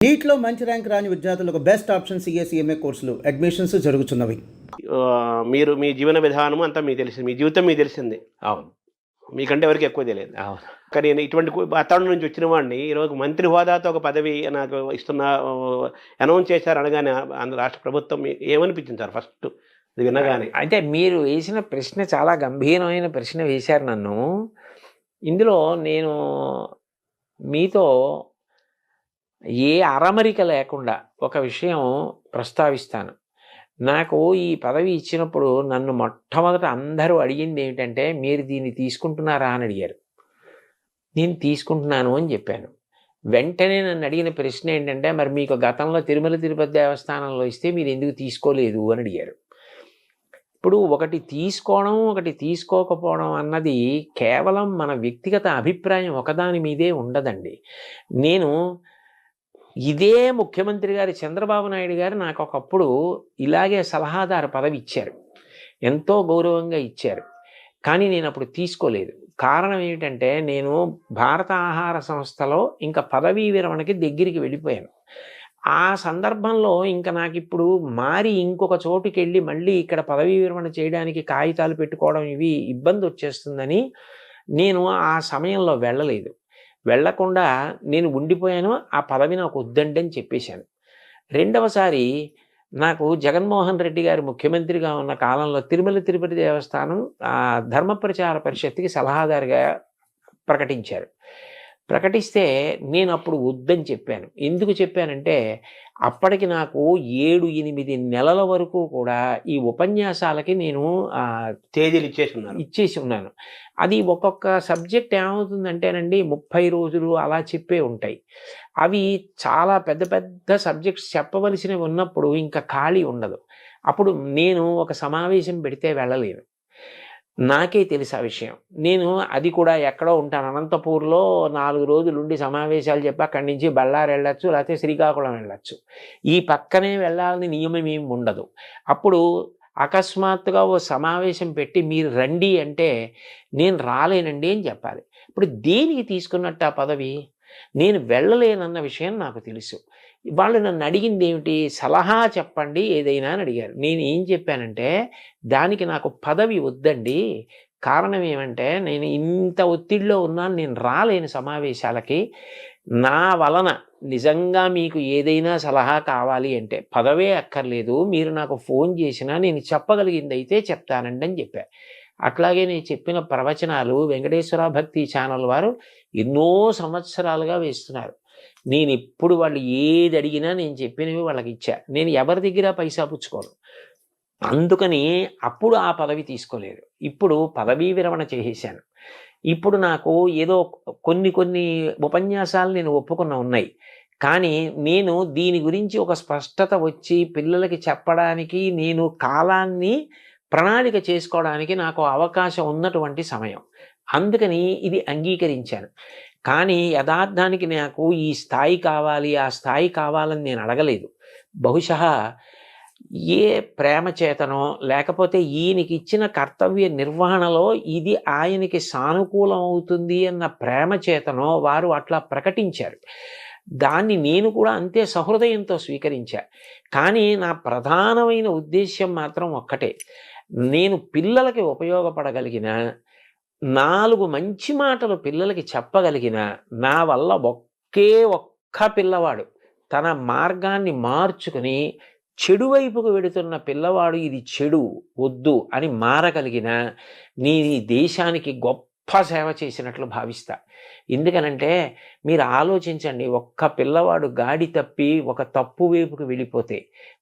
నీట్లో మంచి ర్యాంక్ రాని విద్యార్థులకు బెస్ట్ ఆప్షన్ సిఎస్ఈఎంఏ కోర్సులు అడ్మిషన్స్ జరుగుతున్నవి. మీరు మీ జీవన విధానం అంతా మీకు తెలిసింది, మీ జీవితం మీకు తెలిసింది. అవును, మీకంటే ఎవరికి ఎక్కువ తెలియదు. అవును. కానీ నేను ఇటువంటి వాతావరణం నుంచి వచ్చిన వాడిని ఈరోజు మంత్రి హోదాతో ఒక పదవి నాకు ఇస్తున్న అనౌన్స్ చేశారు అనగానే ఆంధ్ర రాష్ట్ర ప్రభుత్వం ఏమనిపించింది సార్ ఫస్ట్ ఇది వినగానే? అంటే మీరు వేసిన ప్రశ్న చాలా గంభీరమైన ప్రశ్న వేశారు నన్ను. ఇందులో నేను మీతో ఏ అరమరిక లేకుండా ఒక విషయం ప్రస్తావిస్తాను. నాకు ఈ పదవి ఇచ్చినప్పుడు నన్ను మొట్టమొదట అందరూ అడిగింది ఏమిటంటే, మీరు దీన్ని తీసుకుంటున్నారా అని అడిగారు. నేను తీసుకుంటున్నాను అని చెప్పాను. వెంటనే నన్ను అడిగిన ప్రశ్న ఏంటంటే, మరి మీకు గతంలో తిరుమల తిరుపతి దేవస్థానంలో ఇస్తే మీరు ఎందుకు తీసుకోలేదు అని అడిగారు. ఇప్పుడు ఒకటి తీసుకోవడం ఒకటి తీసుకోకపోవడం అన్నది కేవలం మన వ్యక్తిగత అభిప్రాయం ఒకదాని మీదే ఉండదండి. నేను ఇదే ముఖ్యమంత్రి గారు చంద్రబాబు నాయుడు గారు నాకు ఒకప్పుడు ఇలాగే సలహాదారు పదవి ఇచ్చారు, ఎంతో గౌరవంగా ఇచ్చారు. కానీ నేను అప్పుడు తీసుకోలేదు. కారణం ఏమిటంటే, నేను భారత ఆహార సంస్థలో ఇంకా పదవీ విరమణకి దగ్గరికి వెళ్ళిపోయాను. ఆ సందర్భంలో ఇంకా నాకు ఇప్పుడు మారి ఇంకొక చోటుకి వెళ్ళి మళ్ళీ ఇక్కడ పదవీ విరమణ చేయడానికి కాగితాలు పెట్టుకోవడం ఇవి ఇబ్బంది వచ్చేస్తుందని నేను ఆ సమయంలో వెళ్ళలేదు. వెళ్లకుండా నేను ఉండిపోయాను. ఆ పదవి నాకు వద్దండి అని చెప్పేశాను. రెండవసారి నాకు జగన్మోహన్ రెడ్డి గారు ముఖ్యమంత్రిగా ఉన్న కాలంలో తిరుమల తిరుపతి దేవస్థానం ధర్మ ప్రచార పరిషత్తుకి సలహాదారుగా ప్రకటించారు. ప్రకటిస్తే నేను అప్పుడు వద్దని చెప్పాను. ఎందుకు చెప్పానంటే, అప్పటికి నాకు 7-8 నెలల వరకు కూడా ఈ ఉపన్యాసాలకి నేను తేదీలు ఇచ్చేసి ఉన్నాను. అది ఒక్కొక్క సబ్జెక్ట్ ఏమవుతుందంటేనండి, 30 రోజులు అలా చెప్పే ఉంటాయి. అవి చాలా పెద్ద పెద్ద సబ్జెక్ట్స్ చెప్పవలసినవి ఉన్నప్పుడు ఇంకా ఖాళీ ఉండదు. అప్పుడు నేను ఒక సమావేశం పెడితే వెళ్ళలేను. నాకే తెలుసు ఆ విషయం. నేను అది కూడా ఎక్కడో ఉంటాను, అనంతపూర్లో 4 రోజులు ఉండి సమావేశాలు చెప్పి అక్కడి నుంచి బళ్ళారి వెళ్ళచ్చు, లేకపోతే శ్రీకాకుళం వెళ్ళచ్చు. ఈ పక్కనే వెళ్ళాలని నియమం ఏమి ఉండదు. అప్పుడు అకస్మాత్తుగా ఓ సమావేశం పెట్టి మీరు రండి అంటే నేను రాలేనండి అని చెప్పాలి. ఇప్పుడు దేనికి తీసుకున్నట్టు ఆ పదవి? నేను వెళ్ళలేనన్న విషయం నాకు తెలుసు. వాళ్ళు నన్ను అడిగింది ఏమిటి? సలహా చెప్పండి ఏదైనా అని అడిగారు. నేను ఏం చెప్పానంటే, దానికి నాకు పదవి వద్దండి. కారణం ఏమంటే, నేను ఇంత ఒత్తిడిలో ఉన్నాను, నేను రాలేని సమావేశాలకి. నా వలన నిజంగా మీకు ఏదైనా సలహా కావాలి అంటే పదవే అక్కర్లేదు, మీరు నాకు ఫోన్ చేసినా నేను చెప్పగలిగింది అయితే చెప్తానండి అని చెప్పా. అట్లాగే నేను చెప్పిన ప్రవచనాలు వెంకటేశ్వర భక్తి ఛానల్ వారు ఎన్నో సంవత్సరాలుగా వేస్తున్నారు. నేను ఎప్పుడు వాళ్ళు ఏది అడిగినా నేను చెప్పినవి వాళ్ళకి ఇచ్చా. నేను ఎవరి దగ్గర పైసా పుచ్చుకోను. అందుకని అప్పుడు ఆ పదవి తీసుకోలేదు. ఇప్పుడు పదవీ విరమణ చేసేసాను. ఇప్పుడు నాకు ఏదో కొన్ని ఉపన్యాసాలు నేను ఒప్పుకున్న ఉన్నాయి. కానీ నేను దీని గురించి ఒక స్పష్టత వచ్చి పిల్లలకి చెప్పడానికి, నేను కాలాన్ని ప్రణాళిక చేసుకోవడానికి నాకు అవకాశం ఉన్నటువంటి సమయం. అందుకని ఇది అంగీకరించాను. కానీ యథార్థానికి నాకు ఈ స్థాయి కావాలి, ఆ స్థాయి కావాలని నేను అడగలేదు. బహుశా ఏ ప్రేమ చేతనో, లేకపోతే ఈయనకి ఇచ్చిన కర్తవ్య నిర్వహణలో ఇది ఆయనకి సానుకూలం అవుతుంది అన్న ప్రేమ చేతనో వారు అట్లా ప్రకటించారు. దాన్ని నేను కూడా అంతే సహృదయంతో స్వీకరించా. కానీ నా ప్రధానమైన ఉద్దేశ్యం మాత్రం ఒక్కటే, నేను పిల్లలకి ఉపయోగపడగలిగిన 4 మంచి మాటలు పిల్లలకి చెప్పగలిగిన, నా వల్ల ఒక్క పిల్లవాడు తన మార్గాన్ని మార్చుకుని చెడు వైపుకు వెడుతున్న పిల్లవాడు ఇది చెడు వద్దు అని మారగలిగిన, నీ దేశానికి గొప్ప సేవ చేసినట్లు భావిస్తా. ఎందుకనంటే మీరు ఆలోచించండి, ఒక్క పిల్లవాడు గాడి తప్పి ఒక తప్పు వైపుకు వెళ్ళిపోతే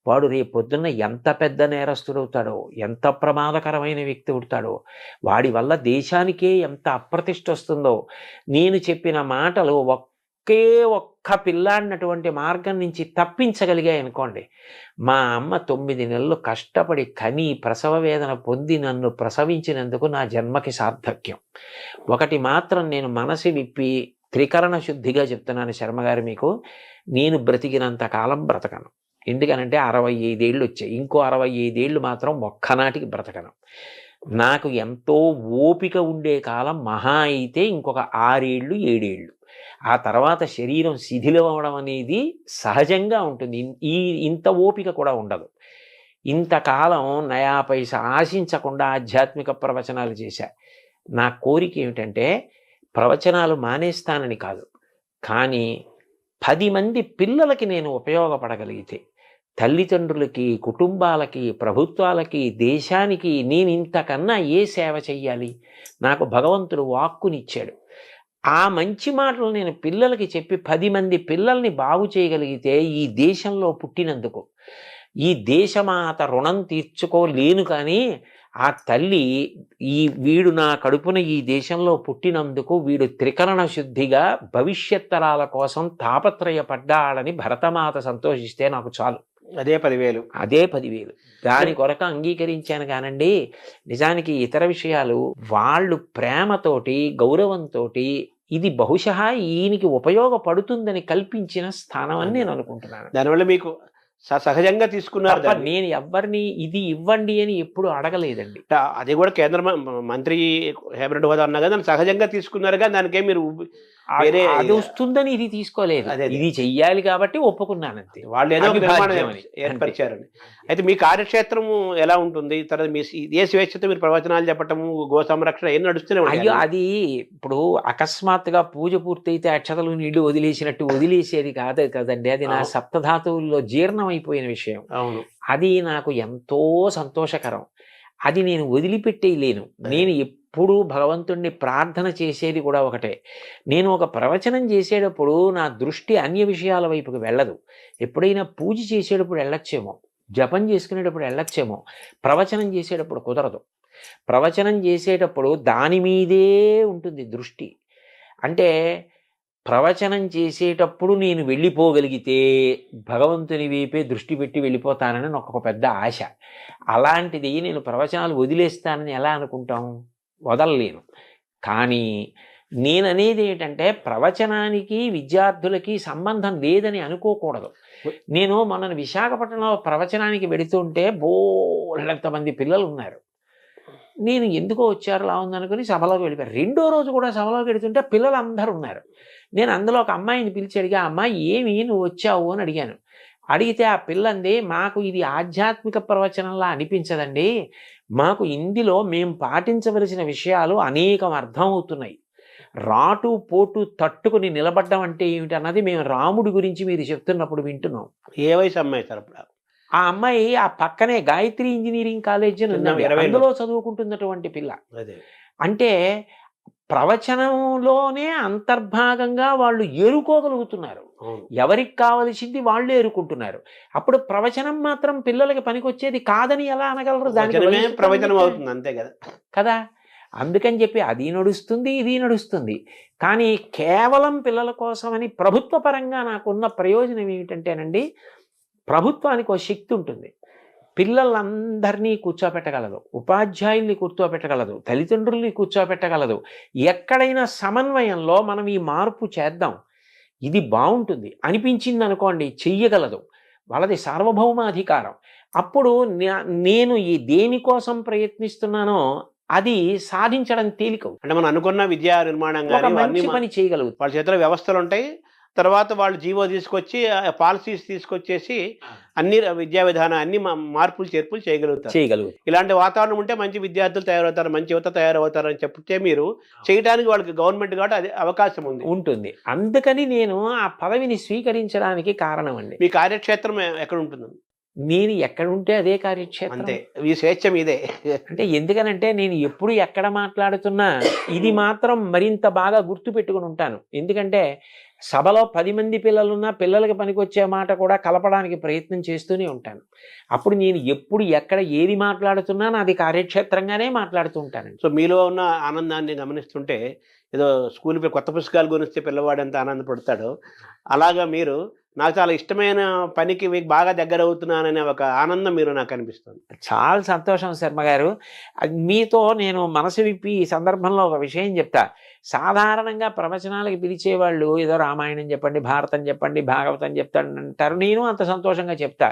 వాడు రేపొద్దున్న ఎంత పెద్ద నేరస్తుడవుతాడో, ఎంత ప్రమాదకరమైన వ్యక్తి అవుతాడో, వాడి వల్ల దేశానికే ఎంత అప్రతిష్ట వస్తుందో. నేను చెప్పిన మాటలు ఒక్క పిల్లాడినటువంటి మార్గం నుంచి తప్పించగలిగాయనుకోండి, మా అమ్మ 9 నెలలు కష్టపడి కని ప్రసవ వేదన పొంది నన్ను ప్రసవించినందుకు నా జన్మకి సార్థక్యం. ఒకటి మాత్రం నేను మనసు విప్పి త్రికరణ శుద్ధిగా చెప్తున్నాను శర్మగారు మీకు, నేను బ్రతికినంత కాలం బ్రతకను. ఎందుకనంటే 65 ఏళ్ళు వచ్చాయి. ఇంకో 65 ఏళ్ళు మాత్రం ఒక్కనాటికి బ్రతకను. నాకు ఎంతో ఓపిక ఉండే కాలం మహా అయితే ఇంకొక 6 ఏళ్ళు 7 ఏళ్ళు. ఆ తర్వాత శరీరం శిథిలం అవడం అనేది సహజంగా ఉంటుంది. ఇంత ఓపిక కూడా ఉండదు. ఇంతకాలం నయా పైసా ఆశించకుండా ఆధ్యాత్మిక ప్రవచనాలు చేశా. నా కోరిక ఏమిటంటే ప్రవచనాలు మానేస్తానని కాదు, కానీ 10 మంది పిల్లలకి నేను ఉపయోగపడగలిగితే, తల్లిదండ్రులకి, కుటుంబాలకి, ప్రభుత్వాలకి, దేశానికి నేను ఇంతకన్నా ఏ సేవ చెయ్యాలి? నాకు భగవంతుడు వాక్కునిచ్చాడు. ఆ మంచి మాటలు నేను పిల్లలకి చెప్పి 10 మంది పిల్లల్ని బాగు చేయగలిగితే ఈ దేశంలో పుట్టినందుకు, ఈ దేశమాత రుణం తీర్చుకోలేను, కానీ ఆ తల్లి వీడు నా కడుపున ఈ దేశంలో పుట్టినందుకు వీడు త్రికరణ శుద్ధిగా భవిష్యత్ తరాల కోసం తాపత్రయపడ్డాడని భరతమాత సంతోషిస్తే నాకు చాలు. అదే 10,000. అదే 10,000. దాని కొరకు అంగీకరించాను కానండి. నిజానికి ఇతర విషయాలు వాళ్ళు ప్రేమతోటి, గౌరవంతో ఇది బహుశా ఈయనకి ఉపయోగపడుతుందని కల్పించిన స్థానం అని నేను అనుకుంటున్నాను. దానివల్ల మీకు సహజంగా తీసుకున్నారు. నేను ఎవరిని ఇది ఇవ్వండి అని ఎప్పుడు అడగలేదండి. అది కూడా కేంద్ర మంత్రి హేమరెడ్డి హోదా అన్నా కదా, సహజంగా తీసుకున్నారు. కానీ దానికే మీరు అది వస్తుందని ఇది తీసుకోలేదు. ఇది చెయ్యాలి కాబట్టి ఒప్పుకున్నానంతే. వాళ్ళు ఏదో ఏర్పరిచారని. అయితే మీ కార్యక్షేత్రం ఎలా ఉంటుంది? తర్వాత మీ ఏ స్వేచ్ఛతో మీరు ప్రవచనాలు చెప్పటము, గో సంరక్షణ ఏం నడుస్తూనే ఉంటాయి? అయ్యో, అది ఇప్పుడు అకస్మాత్తుగా పూజ పూర్తయితే అక్షతలు నీళ్లు వదిలేసినట్టు వదిలేసేది కాదు కదండి. అది నా సప్తధాతువుల్లో జీర్ణమైపోయిన విషయం. అవును, అది నాకు ఎంతో సంతోషకరం. అది నేను వదిలిపెట్టేయలేను. నేను ఎప్పుడు భగవంతుణ్ణి ప్రార్థన చేసేది కూడా ఒకటే. నేను ఒక ప్రవచనం చేసేటప్పుడు నా దృష్టి అన్య విషయాల వైపుకి వెళ్ళదు. ఎప్పుడైనా పూజ చేసేటప్పుడు వెళ్ళొచ్చేమో, జపం చేసుకునేటప్పుడు వెళ్ళొచ్చేమో, ప్రవచనం చేసేటప్పుడు కుదరదు. ప్రవచనం చేసేటప్పుడు దాని మీదే ఉంటుంది దృష్టి. అంటే ప్రవచనం చేసేటప్పుడు నేను వెళ్ళిపోగలిగితే భగవంతుని వైపే దృష్టి పెట్టి వెళ్ళిపోతానని నాకు ఒక పెద్ద ఆశ. అలాంటిది నేను ప్రవచనాలు వదిలేస్తానని ఎలా అనుకుంటాం? వదలలేను. కానీ నేననేది ఏంటంటే ప్రవచనానికి విద్యార్థులకి సంబంధం లేదని అనుకోకూడదు. నేను మొన్న విశాఖపట్నంలో ప్రవచనానికి వెళుతుంటే బోలెంతమంది పిల్లలు ఉన్నారు. నేను ఎందుకో వచ్చారు లా ఉందనుకుని సభలోకి వెళ్ళిపోయారు. 2వ రోజు కూడా సభలోకి వెళుతుంటే పిల్లలు అందరూ ఉన్నారు. నేను అందులో ఒక అమ్మాయిని పిలిచి అడిగా, అమ్మాయి ఏమి నువ్వు వచ్చావు అని అడిగాను. అడిగితే ఆ పిల్లంది, మాకు ఇది ఆధ్యాత్మిక ప్రవచనంలా అనిపించదండి, మాకు ఇందులో మేము పాటించవలసిన విషయాలు అనేకం అర్థమవుతున్నాయి. రాటు పోటు తట్టుకుని నిలబడ్డం అంటే ఏమిటి అన్నది మేము రాముడి గురించి మీరు చెప్తున్నప్పుడు వింటున్నాం. ఏ వయసు అమ్మాయి సార్? ఆ అమ్మాయి ఆ పక్కనే గాయత్రి ఇంజనీరింగ్ కాలేజ్ అని ఉన్నది, అందులో చదువుకుంటున్నటువంటి పిల్ల. అంటే ప్రవచనంలోనే అంతర్భాగంగా వాళ్ళు ఏరుకోగలుగుతున్నారు. ఎవరికి కావలసింది వాళ్ళు ఏరుకుంటున్నారు. అప్పుడు ప్రవచనం మాత్రం పిల్లలకి పనికొచ్చేది కాదని ఎలా అనగలరు? దానికి ప్రవచనం అవుతుంది అంతే కదా. అందుకని చెప్పి అది నడుస్తుంది, ఇది నడుస్తుంది. కానీ కేవలం పిల్లల కోసమని ప్రభుత్వ పరంగా నాకున్న ప్రయోజనం ఏమిటంటేనండి, ప్రభుత్వానికి ఒక శక్తి ఉంటుంది. పిల్లలందరినీ కూర్చోపెట్టగలదు, ఉపాధ్యాయుల్ని కూర్చోపెట్టగలదు, తల్లిదండ్రుల్ని కూర్చోపెట్టగలదు. ఎక్కడైనా సమన్వయంలో మనం ఈ మార్పు చేద్దాం, ఇది బాగుంటుంది అనిపించింది అనుకోండి, చెయ్యగలదు. వాళ్ళది సార్వభౌమాధికారం. అప్పుడు నేను ఈ దేనికోసం ప్రయత్నిస్తున్నానో అది సాధించడం తేలిక. అంటే మనం అనుకున్న విద్యా నిర్మాణం పని చేయగలుగుతాం. వాళ్ళ చేతిలో వ్యవస్థలు ఉంటాయి. తర్వాత వాళ్ళు జీవో తీసుకొచ్చి పాలసీస్ తీసుకొచ్చేసి అన్ని విద్యా విధానం అన్ని మార్పులు చేర్పులు చేయగలుగుతారు. ఇలాంటి వాతావరణం ఉంటే మంచి విద్యార్థులు తయారవుతారు, మంచి యువత తయారవుతారు అని చెప్తే మీరు చేయడానికి వాళ్ళకి గవర్నమెంట్ కాబట్టి అది అవకాశం ఉంటుంది. అందుకని నేను ఆ పదవిని స్వీకరించడానికి కారణం అండి. మీ కార్యక్షేత్రం ఎక్కడ ఉంటుంది? నేను ఎక్కడ ఉంటే అదే కార్యక్షేత్రం. అంతే, ఈ స్వేచ్ఛ మీదే. అంటే ఎందుకనంటే నేను ఎప్పుడు ఎక్కడ మాట్లాడుతున్నా ఇది మాత్రం మరింత బాగా గుర్తు పెట్టుకుని ఉంటాను. ఎందుకంటే సభలో 10 మంది పిల్లలున్నా పిల్లలకి పనికొచ్చే మాట కూడా కలపడానికి ప్రయత్నం చేస్తూనే ఉంటాను. అప్పుడు నేను ఎప్పుడు ఎక్కడ ఏది మాట్లాడుతున్నా నాది కార్యక్షేత్రంగానే మాట్లాడుతూ ఉంటాను. సో మీలో ఉన్న ఆనందాన్ని గమనిస్తుంటే ఏదో స్కూల్ కొత్త పుస్తకాలు గురిస్తే పిల్లవాడు ఎంత ఆనందపడతాడో, అలాగా మీరు నాకు చాలా ఇష్టమైన పనికి మీకు బాగా దగ్గర అవుతున్నాననే ఒక ఆనందం మీరు నాకు అనిపిస్తుంది. చాలా సంతోషం శర్మ గారు. మీతో నేను మనసు విప్పి ఈ సందర్భంలో ఒక విషయం చెప్తా. సాధారణంగా ప్రవచనాలకి పిలిచేవాళ్ళు ఏదో రామాయణం చెప్పండి, భారతం చెప్పండి, భాగవతం చెప్తానంటారు. నేను అంత సంతోషంగా చెప్తా.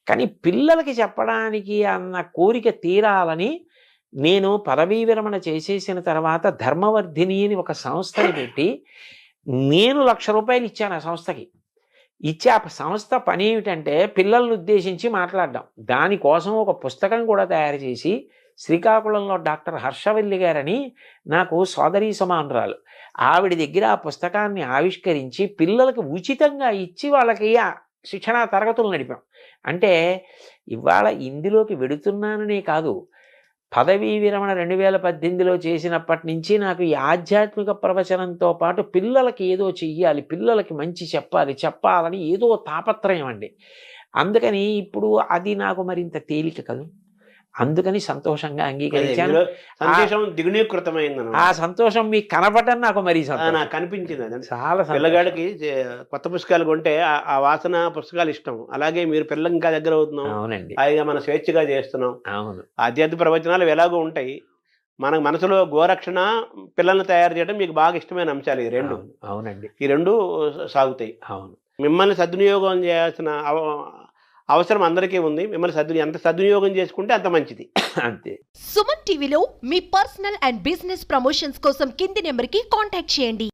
కానీ పిల్లలకి చెప్పడానికి అన్న కోరిక తీరాలని నేను పదవీ విరమణ చేసేసిన తర్వాత ధర్మవర్ధిని అని ఒక సంస్థని పెట్టి నేను ₹1,00,000 ఇచ్చాను ఆ సంస్థకి. ఇచ్చి ఆ సంస్థ పని ఏమిటంటే పిల్లల్ని ఉద్దేశించి మాట్లాడడం. దానికోసం ఒక పుస్తకం కూడా తయారు చేసి శ్రీకాకుళంలో డాక్టర్ హర్షవల్లి గారని నాకు సోదరీ సమానురాలు, ఆవిడ దగ్గర ఆ పుస్తకాన్ని ఆవిష్కరించి పిల్లలకు ఉచితంగా ఇచ్చి వాళ్ళకి ఆ శిక్షణా తరగతులు నడిపాం. అంటే ఇవాళ ఇందులోకి వెడుతున్నాననే కాదు, పదవీ విరమణ 2018లో చేసినప్పటి నుంచి నాకు ఈ ఆధ్యాత్మిక ప్రవచనంతో పాటు పిల్లలకి ఏదో చెయ్యాలి, పిల్లలకి మంచి చెప్పాలని ఏదో తాపత్రయం అండి. అందుకని ఇప్పుడు అది నాకు మరింత తేలిక కదూ, అందుకని సంతోషంగా అంగీకరించాను. సంతోషం దిగునీకృతమైంది. ఆ సంతోషం మీకు కనపడటం నాకు మరీ నాకు కనిపించింది. అది చాలా పిల్లగాడికి కొత్త పుస్తకాలు కొంటే ఆ వాసన పుస్తకాలు ఇష్టం. అలాగే మీరు పిల్లలకి ఇంకా దగ్గర అవుతున్నాం. అవునండి, హాయిగా మనం స్వేచ్ఛగా చేస్తున్నాం. అవును. ఆధ్యాత్మిక ప్రవచనాలు ఎలాగో ఉంటాయి. మన మనసులో గోరక్షణ, పిల్లల్ని తయారు చేయడం మీకు బాగా ఇష్టమైన అంశాలు ఈ రెండు. అవునండి, ఈ రెండు సాగుతాయి. అవును. మిమ్మల్ని సద్వినియోగం చేయాల్సిన అవసరం అందరికీ ఉంది. మిమ్మల్ని ఎంత సద్వినియోగం చేసుకుంటే అంత మంచిది. అంతే. సుమన్ టీవీలో మీ పర్సనల్ అండ్ బిజినెస్ ప్రమోషన్స్ కోసం కింది నెంబర్కి కాంటాక్ట్ చేయండి.